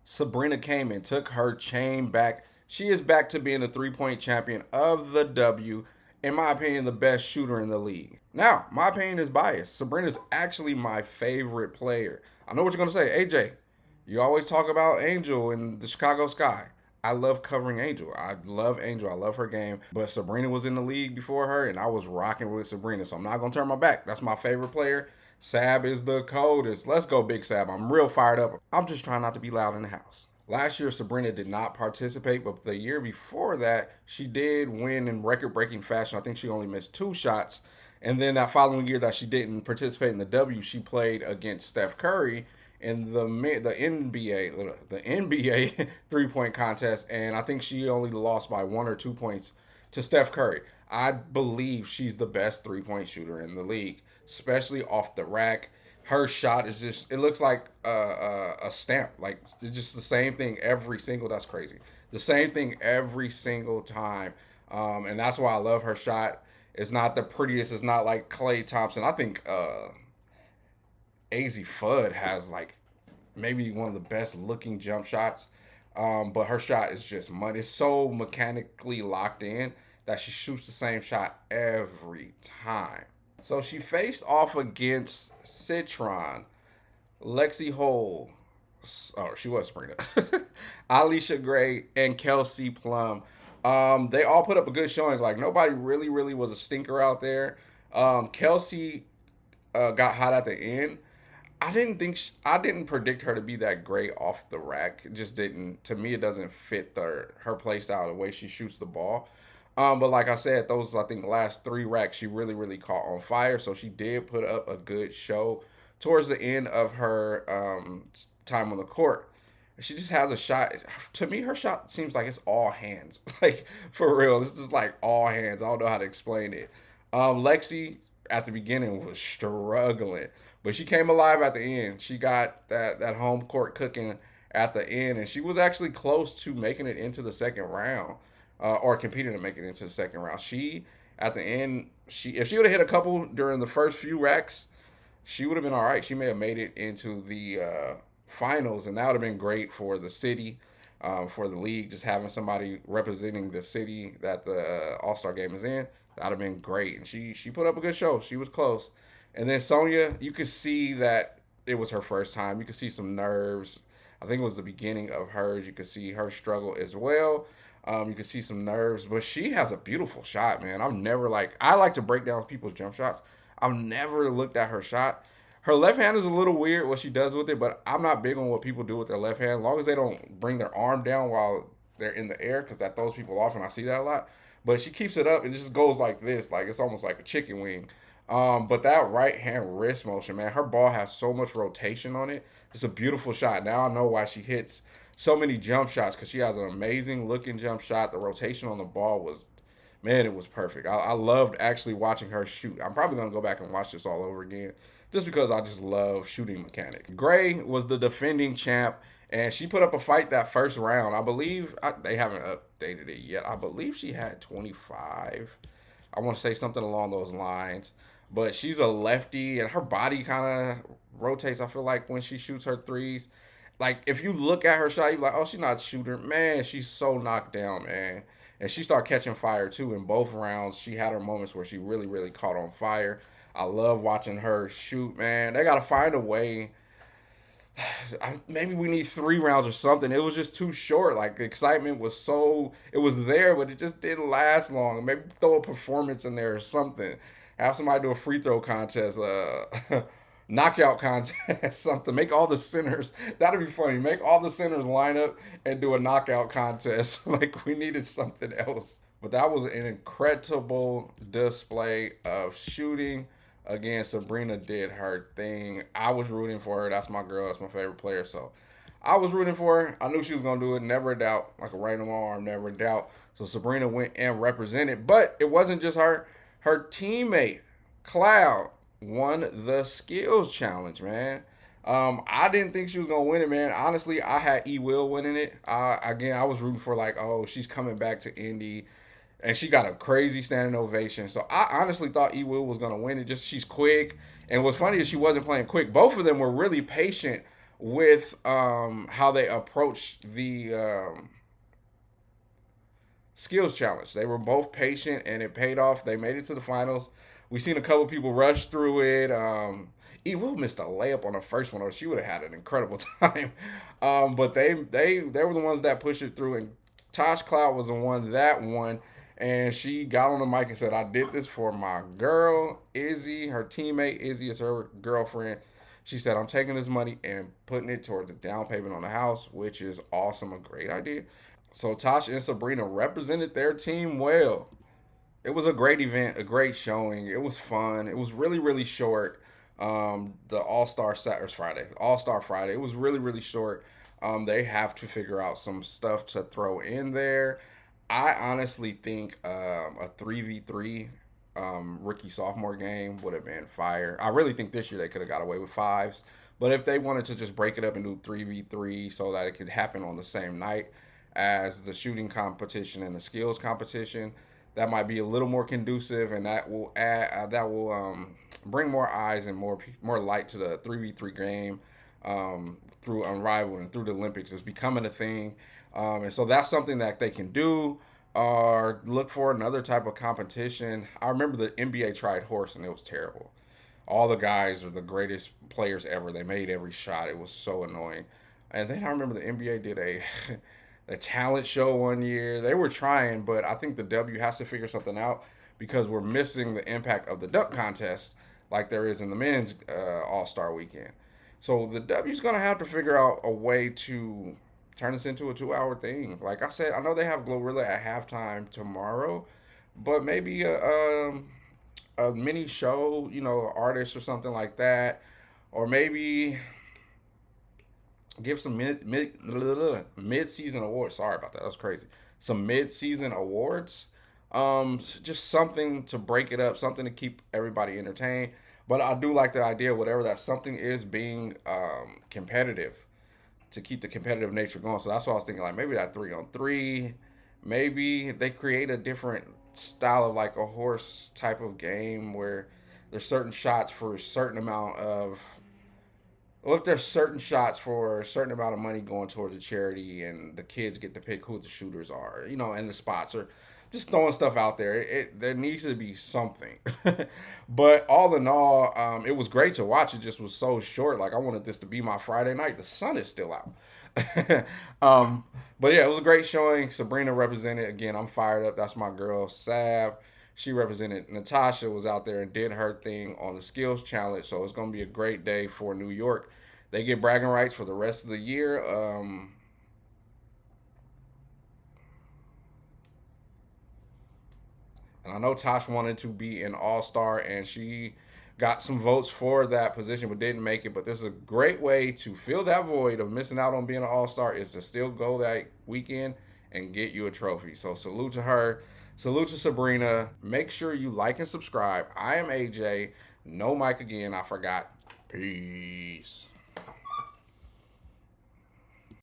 Sabrina came and took her chain back. She is back to being the 3 point champion of the W. In my opinion, the best shooter in the league. Now, my opinion is biased. Sabrina's actually my favorite player. I know what you're going to say. AJ, you always talk about Angel in the Chicago Sky. I love covering Angel. I love Angel. I love her game. But Sabrina was in the league before her, and I was rocking with Sabrina. So I'm not going to turn my back. That's my favorite player. Sab is the coldest. Let's go, Big Sab. I'm real fired up. I'm just trying not to be loud in the house. Last year, Sabrina did not participate, but the year before that, she did win in record breaking fashion. I think she only missed 2 shots. And then that following year that she didn't participate in the W, she played against Steph Curry in the NBA 3 point contest, and I think she only lost by 1 or 2 points to Steph Curry. I believe she's the best 3 point shooter in the league, especially off the rack. Her shot is just, it looks like a stamp. Like, it's just the same thing every single, that's crazy. The same thing every single time. And that's why I love her shot. It's not the prettiest. It's not like Klay Thompson. I think AZ Fudd has like maybe one of the best looking jump shots. But her shot is just money. It's so mechanically locked in that she shoots the same shot every time. So she faced off against Citron, Lexi Hole, oh, she was Sabrina, Alicia Gray, and Kelsey Plum. They all put up a good showing. Like, nobody really was a stinker out there. Kelsey got hot at the end. I didn't predict her to be that great off the rack. It just didn't. To me, it doesn't fit her play style, the way she shoots the ball. But like I said, those, I think, last 3 racks, she really caught on fire. So she did put up a good show towards the end of her time on the court. She just has a shot. To me, her shot seems like it's all hands. Like, for real, this is like all hands. I don't know how to explain it. Lexi at the beginning was struggling, but she came alive at the end. She got that home court cooking at the end, and she was actually close to making it into the second round, or competing to make it into the second round. She at the end, she if she would have hit a couple during the first few racks, she would have been all right. She may have made it into the finals, and that would have been great for the city, for the league. Just having somebody representing the city that the All Star game is in, that would have been great. And she put up a good show. She was close. And then Sonya, you could see that it was her first time. You could see some nerves. I think it was the beginning of hers. You could see her struggle as well. You could see some nerves, but she has a beautiful shot, man. I like to break down people's jump shots. I've never looked at her shot. Her left hand is a little weird what she does with it, but I'm not big on what people do with their left hand. As long as they don't bring their arm down while they're in the air, because that throws people off, and I see that a lot. But she keeps it up and just goes like this, like it's almost like a chicken wing. But that right hand wrist motion, man, her ball has so much rotation on it. It's a beautiful shot. Now I know why she hits so many jump shots, because she has an amazing looking jump shot. The rotation on the ball was, man, it was perfect. I loved actually watching her shoot. I'm probably going to go back and watch this all over again, just because I just love shooting mechanics. Gray was the defending champ, and she put up a fight that first round. I believe they haven't updated it yet. I believe she had 25. I want to say something along those lines. But she's a lefty, and her body kind of rotates, I feel like, when she shoots her threes. Like, if you look at her shot, you're like, oh, she's not a shooter. Man, she's so knocked down, man. And she started catching fire, too, in both rounds. She had her moments where she really caught on fire. I love watching her shoot, man. They got to find a way. Maybe we need 3 rounds or something. It was just too short. Like, the excitement was it was there, but it just didn't last long. Maybe throw a performance in there or something. Have somebody do a free throw contest, knockout contest, something. Make all the centers. That'd be funny. Make all the centers line up and do a knockout contest. Like, we needed something else. But that was an incredible display of shooting. Again, Sabrina did her thing. I was rooting for her. That's my girl. That's my favorite player. So I was rooting for her. I knew she was going to do it. Never a doubt. Like a right on my arm, never a doubt. So Sabrina went and represented. But it wasn't just her. Her teammate, Cloud, won the skills challenge, man. I didn't think she was gonna win it, man. Honestly, I had E Will winning it. Again, I was rooting for, like, oh, she's coming back to Indy, and she got a crazy standing ovation. So I honestly thought E Will was gonna win it. Just, she's quick, and what's funny is she wasn't playing quick. Both of them were really patient with how they approached the skills challenge. They were both patient and it paid off. They made it to the finals. We seen a couple people rush through it. Will missed a layup on the first one, or she would have had an incredible time. But they were the ones that pushed it through, and Tosh Cloud was the one that won. And she got on the mic and said, "I did this for my girl Izzy. Her teammate Izzy is her girlfriend." She said, "I'm taking this money and putting it towards the down payment on the house," which is awesome, a great idea. So Tasha and Sabrina represented their team well. It was a great event, a great showing. It was fun. It was really, really short. The All Star Saturday Friday, All Star Friday. It was really, really short. They have to figure out some stuff to throw in there. I honestly think a 3v3 rookie sophomore game would have been fire. I really think this year they could have got away with fives. But if they wanted to just break it up and do 3v3 so that it could happen on the same night as the shooting competition and the skills competition, that might be a little more conducive, and that will bring more eyes and more light to the 3v3 game through Unrivaled and through the Olympics. It's becoming a thing, and so that's something that they can do. Or look for another type of competition. I remember the NBA tried horse and it was terrible. All the guys are the greatest players ever. They made every shot. It was so annoying. And then I remember the NBA did a talent show one year. They were trying, but I think the W has to figure something out because we're missing the impact of the dunk contest like there is in the men's All Star weekend. So the W's gonna have to figure out a way to turn this into a 2 hour thing. Like I said, I know they have Glorilla at halftime tomorrow, but maybe a mini show, artist or something like that, or maybe give some mid season awards. Sorry about that. That was crazy. Some mid season awards. Just something to break it up, something to keep everybody entertained. But I do like the idea, whatever that something is, being competitive to keep the competitive nature going. So that's why I was thinking, like maybe that 3-on-3. Maybe they create a different style of like a horse type of game where there's certain shots for a certain amount of well, if there's certain shots for a certain amount of money going towards a charity, and the kids get to pick who the shooters are, and the spots, or just throwing stuff out there. There needs to be something. But all in all, it was great to watch. It just was so short. Like I wanted this to be my Friday night. The sun is still out. um, but yeah, it was a great showing. Sabrina represented again. I'm fired up. That's my girl, Sab. She represented. Natasha was out there and did her thing on the skills challenge. So it's going to be a great day for New York. They get bragging rights for the rest of the year. And I know Tosh wanted to be an all star, and she got some votes for that position, but didn't make it. But this is a great way to fill that void of missing out on being an all star, is to still go that weekend and get you a trophy. So salute to her. Salute to Sabrina. Make sure you like and subscribe. I am AJ. No Mike again. I forgot. Peace.